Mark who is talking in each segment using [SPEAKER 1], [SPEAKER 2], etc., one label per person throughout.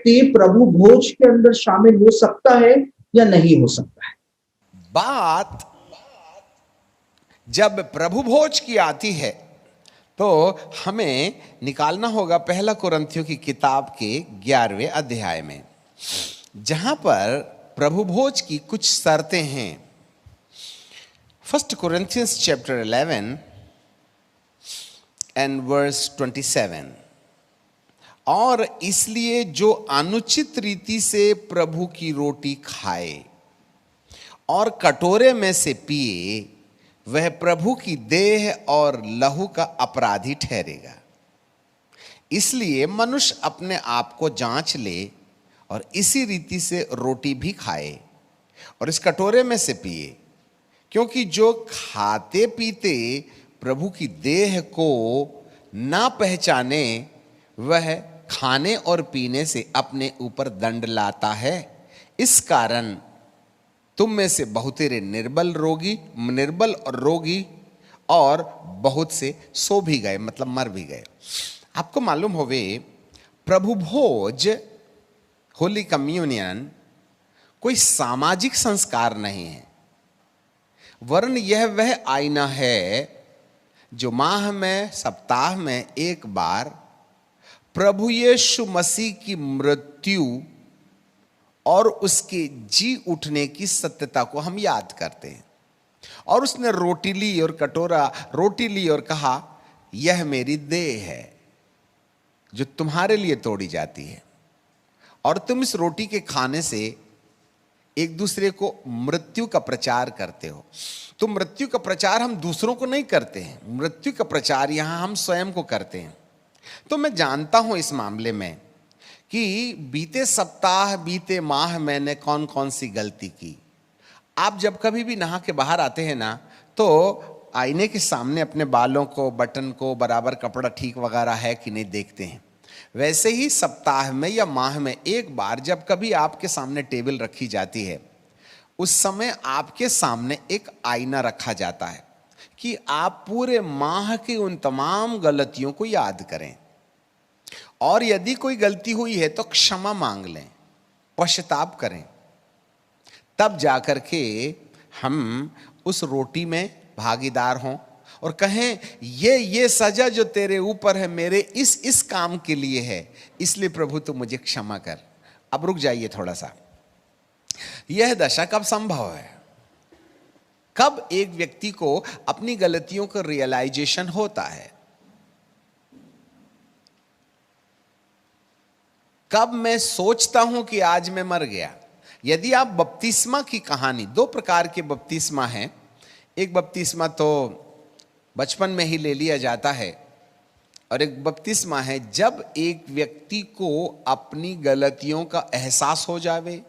[SPEAKER 1] प्रभु भोज के अंदर शामिल हो सकता है या नहीं हो सकता है।
[SPEAKER 2] बात जब प्रभु भोज की आती है तो हमें निकालना होगा पहला कुरिन्थियों की किताब के 11वें अध्याय में, जहां पर प्रभु भोज की कुछ शर्तें हैं। First Corinthians chapter 11 and verse 27। और इसलिए जो अनुचित रीति से प्रभु की रोटी खाए और कटोरे में से पिए, वह प्रभु की देह और लहू का अपराधी ठहरेगा। इसलिए मनुष्य अपने आप को जांच ले और इसी रीति से रोटी भी खाए और इस कटोरे में से पिए, क्योंकि जो खाते पीते प्रभु की देह को ना पहचाने, वह खाने और पीने से अपने ऊपर दंड लाता है। इस कारण तुम में से बहुतेरे निर्बल और रोगी और बहुत से सो भी गए, मतलब मर भी गए। आपको मालूम होवे, प्रभु भोज, होली कम्युनियन कोई सामाजिक संस्कार नहीं है, वरन यह वह आईना है जो माह में, सप्ताह में एक बार प्रभु यीशु मसीह की मृत्यु और उसके जी उठने की सत्यता को हम याद करते हैं। और उसने रोटी ली और कटोरा रोटी ली और कहा, यह मेरी देह है जो तुम्हारे लिए तोड़ी जाती है, और तुम इस रोटी के खाने से एक दूसरे को मृत्यु का प्रचार करते हो। तो मृत्यु का प्रचार हम दूसरों को नहीं करते हैं, मृत्यु का प्रचार यहां हम स्वयं को करते हैं। तो मैं जानता हूं इस मामले में कि बीते सप्ताह, बीते माह मैंने कौन कौन सी गलती की। आप जब कभी भी नहा के बाहर आते हैं ना, तो आईने के सामने अपने बालों को, बटन को, बराबर कपड़ा ठीक वगैरह है कि नहीं देखते हैं। वैसे ही सप्ताह में या माह में एक बार जब कभी आपके सामने टेबल रखी जाती है, उस समय आपके सामने एक आईना रखा जाता है कि आप पूरे माह की उन तमाम गलतियों को याद करें, और यदि कोई गलती हुई है तो क्षमा मांग लें, पश्चाताप करें। तब जाकर के हम उस रोटी में भागीदार हों और कहें, ये सजा जो तेरे ऊपर है मेरे इस काम के लिए है, इसलिए प्रभु तू मुझे क्षमा कर। अब रुक जाइए थोड़ा सा। यह दशा कब संभव है? कब एक व्यक्ति को अपनी गलतियों का रियलाइजेशन होता है? कब मैं सोचता हूं कि आज मैं मर गया? यदि आप बपतिस्मा की कहानी, दो प्रकार के बपतिस्मा हैं। एक बपतिस्मा तो बचपन में ही ले लिया जाता है, और एक बपतिस्मा है जब एक व्यक्ति को अपनी गलतियों का एहसास हो जावे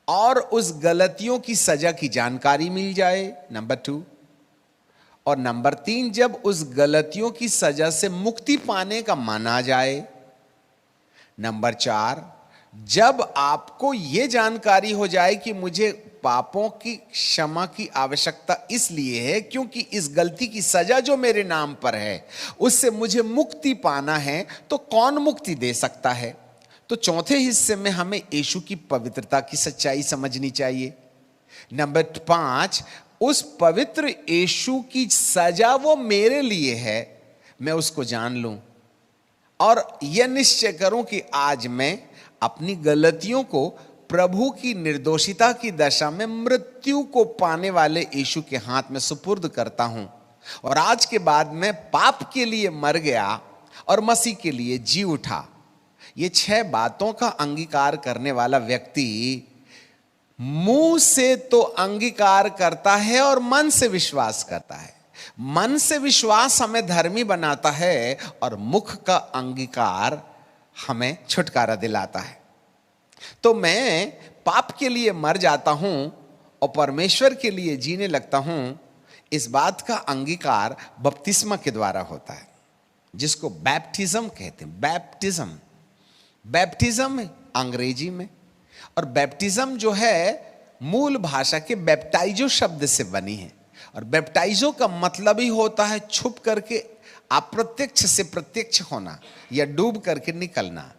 [SPEAKER 2] और उस गलतियों की सजा की जानकारी मिल जाए, नंबर 2। और नंबर 3, जब उस गलतियों की सजा से मुक्ति पाने का माना जाए। नंबर 4, जब आपको यह जानकारी हो जाए कि मुझे पापों की क्षमा की आवश्यकता इसलिए है क्योंकि इस गलती की सजा जो मेरे नाम पर है उससे मुझे मुक्ति पाना है, तो कौन मुक्ति दे सकता है? तो चौथे हिस्से में हमें यीशु की पवित्रता की सच्चाई समझनी चाहिए। नंबर 5, उस पवित्र यीशु की सजा वो मेरे लिए है, मैं उसको जान लूं और यह निश्चय करूं कि आज मैं अपनी गलतियों को प्रभु की निर्दोषिता की दशा में मृत्यु को पाने वाले यीशु के हाथ में सुपुर्द करता हूं, और आज के बाद मैं पाप के लिए मर गया और मसीह के लिए जी उठा। ये 6 बातों का अंगीकार करने वाला व्यक्ति मुंह से तो अंगीकार करता है और मन से विश्वास करता है। मन से विश्वास हमें धर्मी बनाता है और मुख का अंगीकार हमें छुटकारा दिलाता है। तो मैं पाप के लिए मर जाता हूं और परमेश्वर के लिए जीने लगता हूं, इस बात का अंगीकार बपतिस्मा के द्वारा होता है, जिसको बैप्टिज्म कहते हैं। बैप्टिज्म अंग्रेजी में, और बैप्टिज्म जो है मूल भाषा के बैप्टाइजो शब्द से बनी है, और बैप्टाइजो का मतलब ही होता है छुप करके अप्रत्यक्ष से प्रत्यक्ष होना या डूब करके निकलना।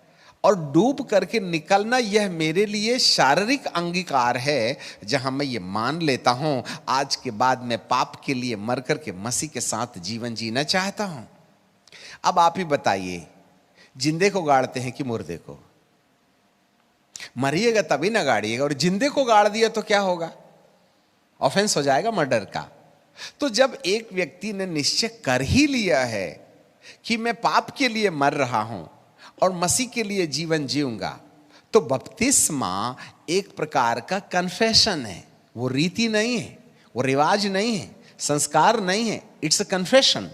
[SPEAKER 2] और डूब करके निकलना, यह मेरे लिए शारीरिक अंगीकार है, जहां मैं ये मान लेता हूं आज के बाद मैं पाप के लिए मर करके मसीह के साथ जीवन जीना चाहता हूं। अब आप ही बताइए, जिंदे को गाड़ते हैं कि मुर्दे को? मरिएगा तभी ना गाड़िएगा, और जिंदे को गाड़ दिया तो क्या होगा? ऑफेंस हो जाएगा मर्डर का। तो जब एक व्यक्ति ने निश्चय कर ही लिया है कि मैं पाप के लिए मर रहा हूं और मसीह के लिए जीवन जीऊंगा, तो बपतिस्मा एक प्रकार का कन्फेशन है। वो रीति नहीं है, वो रिवाज नहीं है, संस्कार नहीं है। इट्स अ कन्फेशन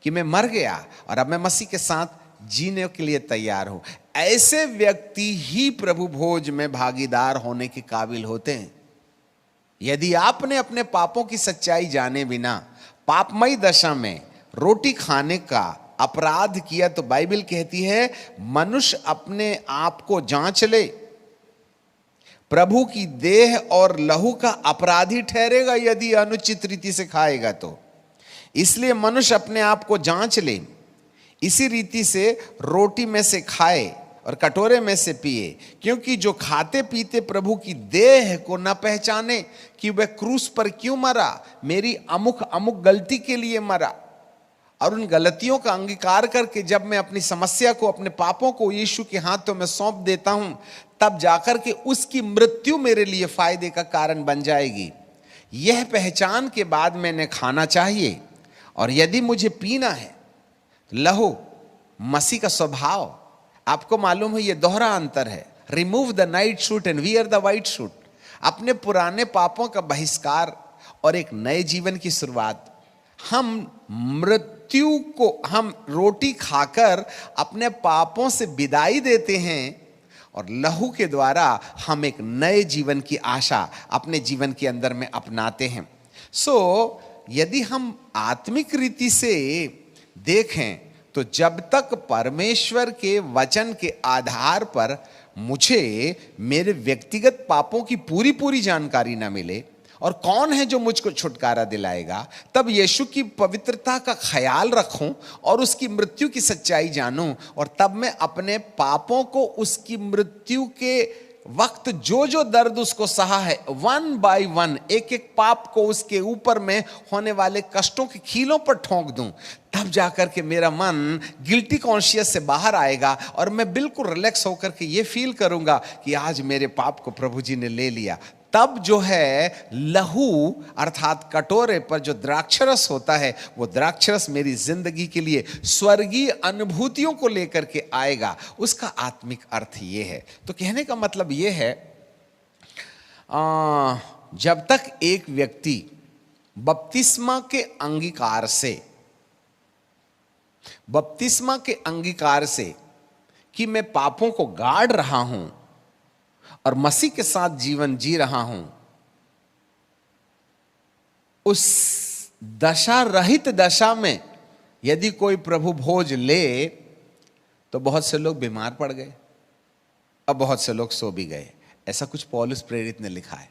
[SPEAKER 2] कि मैं मर गया और अब मैं मसीह के साथ जीने के लिए तैयार हूं। ऐसे व्यक्ति ही प्रभु भोज में भागीदार होने के काबिल होते हैं। यदि आपने अपने पापों की सच्चाई जाने बिना पापमयी दशा में रोटी खाने का अपराध किया, तो बाइबल कहती है मनुष्य अपने आप को जांच ले, प्रभु की देह और लहू का अपराधी ठहरेगा यदि अनुचित रीति से खाएगा तो। इसलिए मनुष्य अपने आप को जांच ले, इसी रीति से रोटी में से खाए और कटोरे में से पिए, क्योंकि जो खाते पीते प्रभु की देह को न पहचाने कि वह क्रूस पर क्यों मरा, मेरी अमुक अमुक गलती के लिए मरा, और उन गलतियों का अंगीकार करके जब मैं अपनी समस्या को, अपने पापों को यीशु के हाथों में सौंप देता हूं, तब जाकर के उसकी मृत्यु मेरे लिए फायदे का कारण बन जाएगी। यह पहचान के बाद मैंने खाना चाहिए। और यदि मुझे पीना है लहू, मसीह का स्वभाव, आपको मालूम है ये दोहरा अंतर है। Remove the night suit and wear the white suit. अपने पुराने पापों का बहिष्कार और एक नए जीवन की शुरुआत। हम मृत्यु को, हम रोटी खाकर अपने पापों से विदाई देते हैं, और लहू के द्वारा हम एक नए जीवन की आशा अपने जीवन के अंदर में अपनाते हैं। यदि हम आत्मिक रीति से देखें तो जब तक परमेश्वर के वचन के आधार पर मुझे मेरे व्यक्तिगत पापों की पूरी पूरी जानकारी ना मिले, और कौन है जो मुझको छुटकारा दिलाएगा, तब यीशु की पवित्रता का ख्याल रखूं और उसकी मृत्यु की सच्चाई जानूं, और तब मैं अपने पापों को उसकी मृत्यु के वक्त जो जो दर्द उसको सहा है, वन बाय वन, एक एक पाप को उसके ऊपर में होने वाले कष्टों के कीलों पर ठोंक दूं, तब जाकर के मेरा मन गिल्टी कॉन्शियस से बाहर आएगा और मैं बिल्कुल रिलैक्स होकर के ये फील करूंगा कि आज मेरे पाप को प्रभु जी ने ले लिया। तब जो है लहू अर्थात कटोरे पर जो द्राक्षरस होता है, वो द्राक्षरस मेरी जिंदगी के लिए स्वर्गीय अनुभूतियों को लेकर के आएगा। उसका आत्मिक अर्थ ये है। तो कहने का मतलब ये है, जब तक एक व्यक्ति बपतिस्मा के अंगीकार से कि मैं पापों को गाड़ रहा हूं और मसीह के साथ जीवन जी रहा हूं, उस दशा रहित दशा में यदि कोई प्रभु भोज ले, तो बहुत से लोग बीमार पड़ गए और बहुत से लोग सो भी गए। ऐसा कुछ पौलुस प्रेरित ने लिखा है।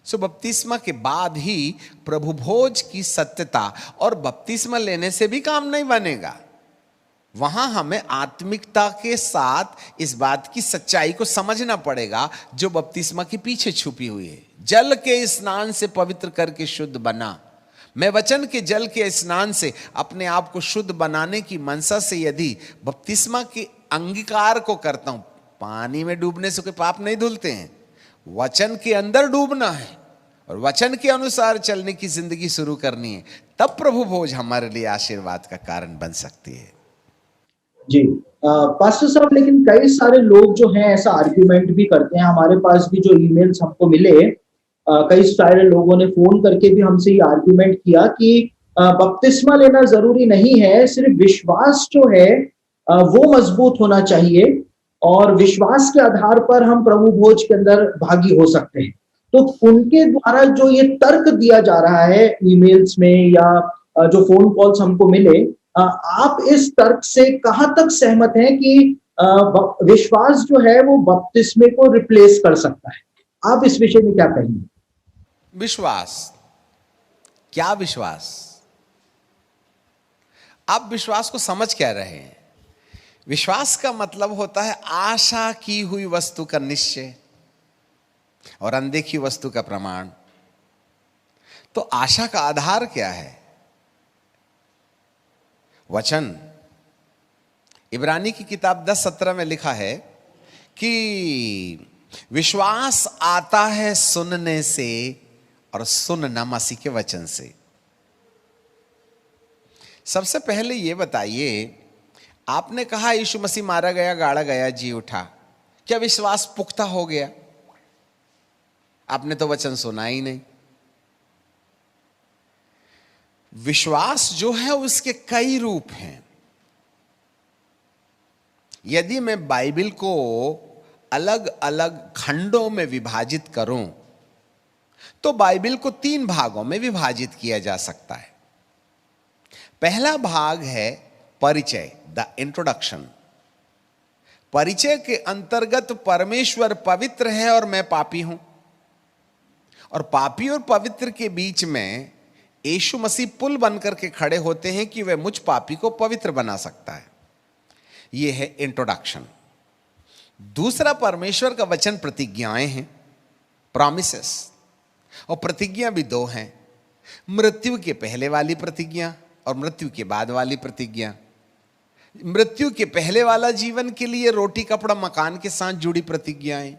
[SPEAKER 2] बपतिस्मा के बाद ही प्रभु भोज की सत्यता, और बपतिस्मा लेने से भी काम नहीं बनेगा। वहां हमें आत्मिकता के साथ इस बात की सच्चाई को समझना पड़ेगा जो बपतिस्मा के पीछे छुपी हुई है। जल के स्नान से पवित्र करके शुद्ध बना। मैं वचन के जल के स्नान से अपने आप को शुद्ध बनाने की मनसा से यदि बपतिस्मा के अंगीकार को करता हूं, पानी में डूबने से कोई पाप नहीं धुलते हैं, वचन के अंदर डूबना है और वचन के अनुसार चलने की जिंदगी शुरू करनी है, तब प्रभु भोज हमारे लिए आशीर्वाद का कारण बन सकती है।
[SPEAKER 1] जी पास्टर साहब, लेकिन कई सारे लोग जो हैं ऐसा आर्ग्यूमेंट भी करते हैं। हमारे पास भी जो ईमेल्स हमको मिले, कई सारे लोगों ने फोन करके भी हमसे ये आर्ग्यूमेंट किया कि बपतिस्मा लेना जरूरी नहीं है, सिर्फ विश्वास जो है वो मजबूत होना चाहिए और विश्वास के आधार पर हम प्रभु भोज के अंदर भागी हो सकते हैं। तो उनके द्वारा जो ये तर्क दिया जा रहा है ईमेल्स में या जो फोन कॉल्स हमको मिले, आप इस तर्क से कहां तक सहमत हैं कि विश्वास जो है वो बपतिस्मे को रिप्लेस कर सकता है? आप इस विषय में क्या कहेंगे?
[SPEAKER 2] विश्वास क्या? विश्वास, आप विश्वास को समझ क्या रहे हैं? विश्वास का मतलब होता है आशा की हुई वस्तु का निश्चय और अनदेखी वस्तु का प्रमाण। तो आशा का आधार क्या है? वचन। इब्रानी की किताब 10:17 में लिखा है कि विश्वास आता है सुनने से और सुनना मसीह के वचन से। सबसे पहले यह बताइए, आपने कहा यीशु मसीह मारा गया, गाड़ा गया, जी उठा, क्या विश्वास पुख्ता हो गया? आपने तो वचन सुना ही नहीं। विश्वास जो है उसके कई रूप हैं। यदि मैं बाइबल को अलग अलग खंडों में विभाजित करूं तो बाइबल को 3 भागों में विभाजित किया जा सकता है। पहला भाग है परिचय, द इंट्रोडक्शन। परिचय के अंतर्गत परमेश्वर पवित्र है और मैं पापी हूं, और पापी और पवित्र के बीच में यीशु मसीह पुल बनकर के खड़े होते हैं कि वह मुझ पापी को पवित्र बना सकता है। यह है इंट्रोडक्शन। दूसरा, परमेश्वर का वचन प्रतिज्ञाएं हैं, प्रॉमिसेस। और प्रतिज्ञा भी 2 हैं, मृत्यु के पहले वाली प्रतिज्ञा और मृत्यु के बाद वाली प्रतिज्ञा। मृत्यु के पहले वाला जीवन के लिए रोटी कपड़ा मकान के साथ जुड़ी प्रतिज्ञाएं,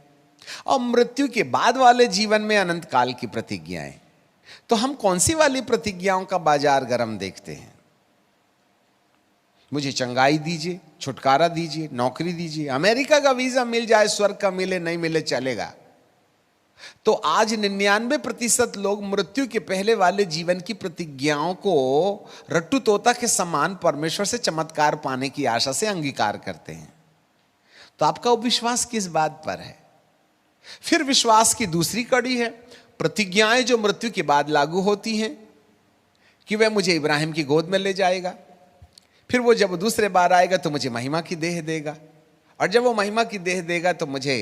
[SPEAKER 2] और मृत्यु के बाद वाले जीवन में अनंत काल की प्रतिज्ञाएं। तो हम कौन सी वाली प्रतिज्ञाओं का बाजार गर्म देखते हैं? मुझे चंगाई दीजिए, छुटकारा दीजिए, नौकरी दीजिए, अमेरिका का वीजा मिल जाए, स्वर्ग का मिले, नहीं मिले चलेगा। तो आज 99% लोग मृत्यु के पहले वाले जीवन की प्रतिज्ञाओं को रट्टू तोता के समान परमेश्वर से चमत्कार पाने की आशा से अंगीकार करते हैं। तो आपका विश्वास किस बात पर है? फिर विश्वास की दूसरी कड़ी है प्रतिज्ञाएं जो मृत्यु के बाद लागू होती हैं, कि वह मुझे इब्राहिम की गोद में ले जाएगा, फिर वो जब दूसरे बार आएगा तो मुझे महिमा की देह देगा, और जब वो महिमा की देह देगा तो मुझे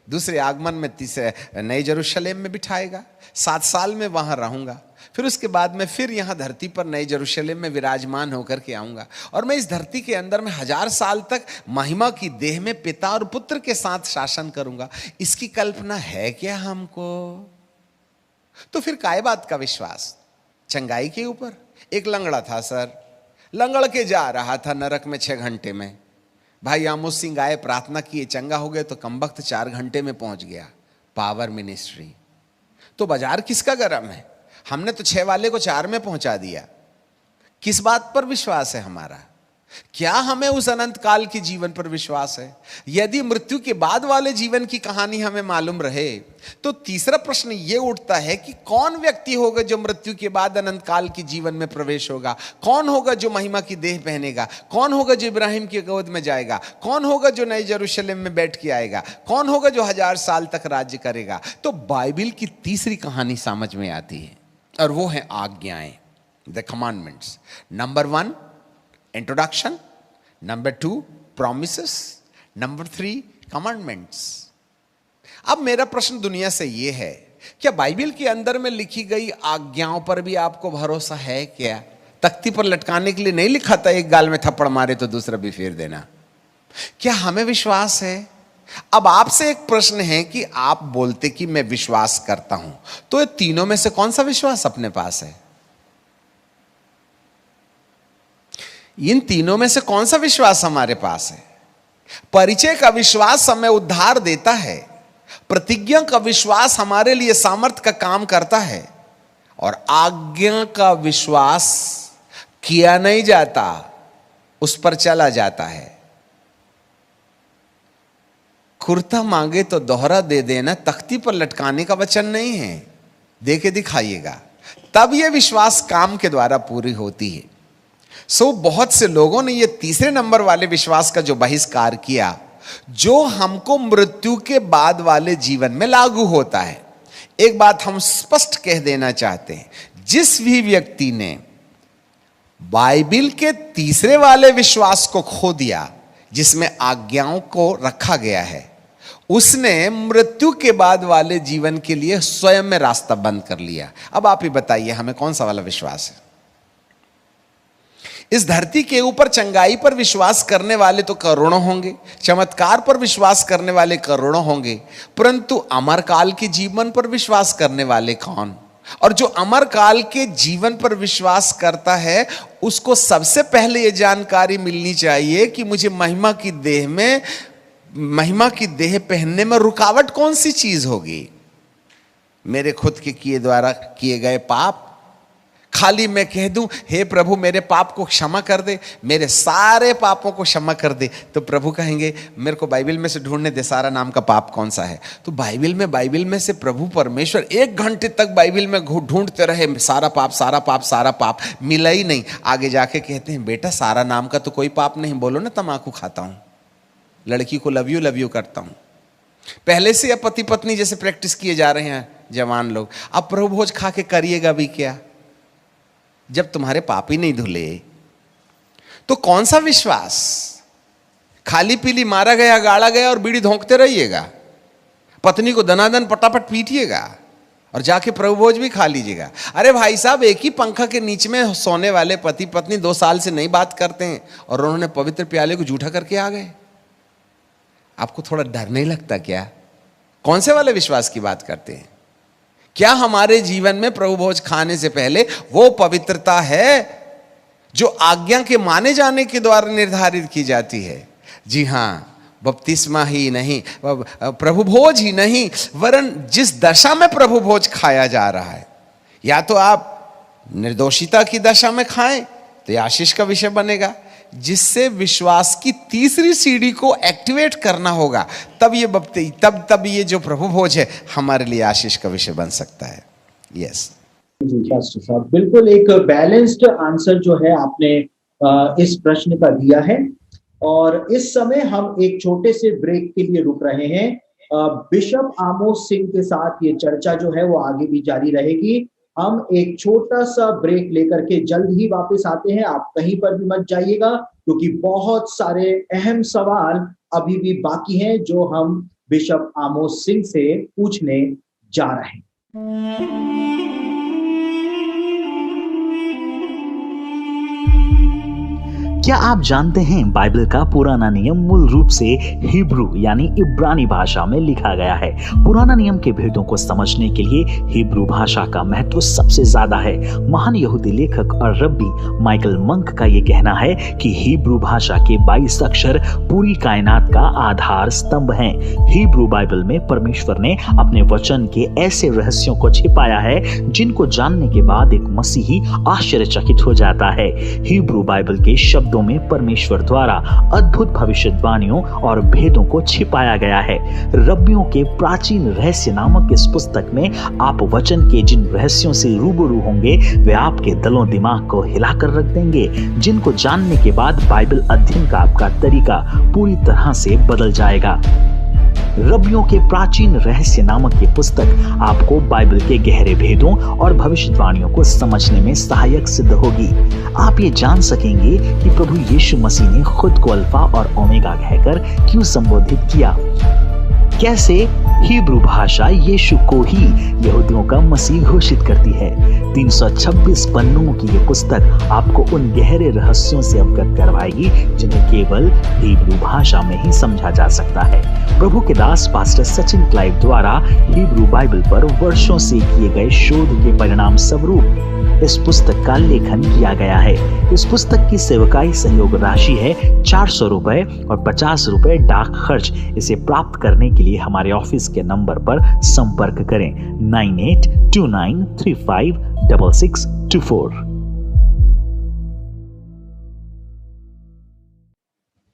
[SPEAKER 2] दूसरे आगमन में तीसरे नए यरूशलेम में बिठाएगा, 7 साल में वहां रहूंगा, फिर उसके बाद में फिर यहां धरती पर नए यरूशलेम में विराजमान होकर के आऊंगा, और मैं इस धरती के अंदर में 1000 साल तक महिमा की देह में पिता और पुत्र के साथ शासन करूंगा। इसकी कल्पना है क्या हमको? तो फिर काय बात का विश्वास? चंगाई के ऊपर। एक लंगड़ा था सर, लंगड़ के जा रहा था नरक में 6 घंटे में। भाई आमोस सिंह आए, प्रार्थना किए, चंगा हो गए, तो कमबख्त 4 घंटे में पहुंच गया। Power ministry. तो बाजार किसका गरम है? हमने तो 6 वाले को 4 में पहुंचा दिया। किस बात पर विश्वास है हमारा? क्या हमें उस अनंत काल के जीवन पर विश्वास है? यदि मृत्यु के बाद वाले जीवन की कहानी हमें मालूम रहे तो तीसरा प्रश्न यह उठता है कि कौन व्यक्ति होगा जो मृत्यु के बाद अनंत काल के जीवन में प्रवेश होगा? कौन होगा जो महिमा की देह पहनेगा? कौन होगा जो इब्राहिम की गोद में जाएगा? कौन होगा जो नए यरूशलेम में बैठ के आएगा? कौन होगा जो 1000 साल तक राज्य करेगा? तो बाइबल की तीसरी कहानी समझ में आती है, और वो है आज्ञाएं, the commandments. Number 1 introduction, number 2 promises, number 3 commandments। अब मेरा प्रश्न दुनिया से यह है, क्या बाइबल के अंदर में लिखी गई आज्ञाओं पर भी आपको भरोसा है क्या? तख्ती पर लटकाने के लिए नहीं लिखा था एक गाल में थप्पड़ मारे तो दूसरा भी फेर देना। क्या हमें विश्वास है? अब आपसे एक प्रश्न है कि आप बोलते कि मैं विश्वास करता हूं, तो ये तीनों में से कौन सा विश्वास अपने पास है? इन तीनों में से कौन सा विश्वास हमारे पास है? परिचय का विश्वास हमें उद्धार देता है, प्रतिज्ञा का विश्वास हमारे लिए सामर्थ्य का काम करता है, और आज्ञा का विश्वास किया नहीं जाता, उस पर चला जाता है। कुर्ता मांगे तो दोहरा दे देना तख्ती पर लटकाने का वचन नहीं है, दे के दिखाइएगा, तब यह विश्वास काम के द्वारा पूरी होती है। बहुत से लोगों ने यह तीसरे नंबर वाले विश्वास का जो बहिष्कार किया, जो हमको मृत्यु के बाद वाले जीवन में लागू होता है। एक बात हम स्पष्ट कह देना चाहते हैं, जिस भी व्यक्ति ने बाइबल के तीसरे वाले विश्वास को खो दिया, जिसमें आज्ञाओं को रखा गया है, उसने मृत्यु के बाद वाले जीवन के लिए स्वयं में रास्ता बंद कर लिया। अब आप ही बताइए हमें कौन सा वाला विश्वास है? इस धरती के ऊपर चंगाई पर विश्वास करने वाले तो करोड़ों होंगे, चमत्कार पर विश्वास करने वाले करोड़ों होंगे, परंतु अमरकाल के जीवन पर विश्वास करने वाले कौन? और जो अमरकाल के जीवन पर विश्वास करता है उसको सबसे पहले यह जानकारी मिलनी चाहिए कि मुझे महिमा की देह पहनने में रुकावट कौन सी चीज होगी? मेरे खुद के किए द्वारा किए गए पाप? खाली मैं कह दूं हे प्रभु मेरे पाप को क्षमा कर दे, मेरे सारे पापों को क्षमा कर दे, तो प्रभु कहेंगे मेरे को बाइबल में से ढूंढने दे सारा नाम का पाप कौन सा है। तो बाइबल में से प्रभु परमेश्वर 1 घंटे तक बाइबल में ढूंढते रहे, सारा पाप सारा पाप सारा पाप, मिला ही नहीं। आगे जाके कहते हैं बेटा सारा नाम का तो कोई पाप नहीं, बोलो ना तम्बाकू खाता हूं, लड़की को लव यू करता हूं। पहले से अब पति पत्नी जैसे प्रैक्टिस किए जा रहे हैं जवान लोग, अब प्रभु भोज खा के करिएगा भी क्या जब तुम्हारे पाप ही नहीं धुले? तो कौन सा विश्वास? खाली पीली मारा गया गाड़ा गया और बीड़ी धोंकते रहिएगा, पत्नी को दनादन पटापट पीटिएगा और जाके प्रभु भोज भी खा लीजिएगा। अरे भाई साहब, एक ही पंखा के नीचे में सोने वाले पति पत्नी 2 साल से नहीं बात करते हैं और उन्होंने पवित्र प्याले को जूठा करके आ गए। आपको थोड़ा डर नहीं लगता क्या? कौन से वाले विश्वास की बात करते हैं? क्या हमारे जीवन में प्रभु भोज खाने से पहले वो पवित्रता है जो आज्ञा के माने जाने के द्वारा निर्धारित की जाती है? जी हां, बपतिस्मा ही नहीं, प्रभु भोज ही नहीं, वरन जिस दशा में प्रभु भोज खाया जा रहा है, या तो आप निर्दोषिता की दशा में खाएं तो यह आशीष का विषय बनेगा, जिससे विश्वास की तीसरी सीढ़ी को एक्टिवेट करना होगा, तब ये जो प्रभु भोज है हमारे लिए आशीष का विषय बन सकता है। यस
[SPEAKER 1] जी पास्टर साहब, बिल्कुल एक बैलेंस्ड आंसर जो है आपने इस प्रश्न का दिया है। और इस समय हम एक छोटे से ब्रेक के लिए रुक रहे हैं। बिशप आमोस सिंह के साथ ये चर्चा जो है वो आगे भी जारी रहेगी। हम एक छोटा सा ब्रेक लेकर के जल्द ही वापस आते हैं। आप कहीं पर भी मत जाइएगा, क्योंकि बहुत सारे अहम सवाल अभी भी बाकी हैं जो हम बिशप आमोस सिंह से पूछने जा रहे हैं।
[SPEAKER 3] क्या आप जानते हैं बाइबल का पुराना नियम मूल रूप से हिब्रू यानी इब्रानी भाषा में लिखा गया है। पुराना नियम के भेदों को समझने के लिए हिब्रू भाषा का महत्व सबसे ज्यादा है। महान यहूदी लेखक और रब्बी माइकल मंक का यह कहना है कि हिब्रू भाषा के 22 अक्षर पूरी कायनात का आधार स्तंभ हैं। हिब्रू बाइबल में परमेश्वर ने अपने वचन के ऐसे रहस्यों को छिपाया है जिनको जानने के बाद एक मसीही आश्चर्यचकित हो जाता है। हिब्रू बाइबल के शब्दों में परमेश्वर द्वारा अद्भुत भविष्यवाणियों और भेदों को छिपाया गया है। रब्बियों के प्राचीन रहस्य नामक इस पुस्तक में आप वचन के जिन रहस्यों से रूबरू होंगे वे आपके दिलों दिमाग को हिलाकर रख देंगे, जिनको जानने के बाद बाइबल अध्ययन का आपका तरीका पूरी तरह से बदल जाएगा। रब्बियों के प्राचीन रहस्य नामक ये पुस्तक आपको बाइबल के गहरे भेदों और भविष्यवाणियों को समझने में सहायक सिद्ध होगी। आप ये जान सकेंगे कि प्रभु यीशु मसीह ने खुद को अल्फा और ओमेगा कहकर क्यों संबोधित किया, कैसे हिब्रू भाषा यीशु को ही यहूदियों का मसीह घोषित करती है। 326 पन्नों की ये पुस्तक आपको उन गहरे रहस्यों से अवगत करवाएगी जिन्हें केवल हिब्रू भाषा में ही समझा जा सकता है। प्रभु के दास पास्टर सचिन क्लाइव द्वारा हिब्रू बाइबल पर वर्षों से किए गए शोध के परिणाम स्वरूप इस पुस्तक का लेखन किया गया है। इस पुस्तक की सेवकाई सहयोग राशि है 400 रुपए और 50 रुपए डाक खर्च। इसे प्राप्त करने के लिए हमारे ऑफिस के नंबर पर संपर्क करें 9829356624।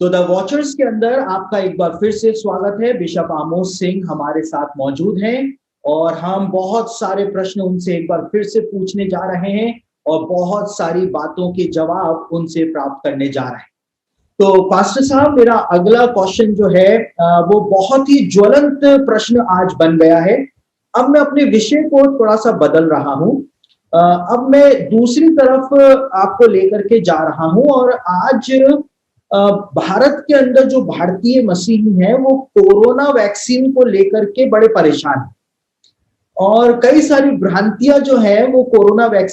[SPEAKER 1] तो द वॉचर्स के अंदर आपका एक बार फिर से स्वागत है। बिशप आमोस सिंह हमारे साथ मौजूद हैं और हम बहुत सारे प्रश्न उनसे एक बार फिर से पूछने जा रहे हैं और बहुत सारी बातों के जवाब उनसे प्राप्त करने जा रहे हैं। तो पास्टर साहब, मेरा अगला क्वेश्चन जो है वो बहुत ही ज्वलंत प्रश्न आज बन गया है। अब मैं अपने विषय को थोड़ा सा बदल रहा हूं। अब मैं दूसरी तरफ आपको लेकर के जा रहा हूं और आज भारत के अंदर जो भारतीय मसीही हैं वो कोरोना वैक्सीन को लेकर के बड़े परेशान हैं और कई सारी भ्रांतियां जो है वो कोरोना वैक्सीन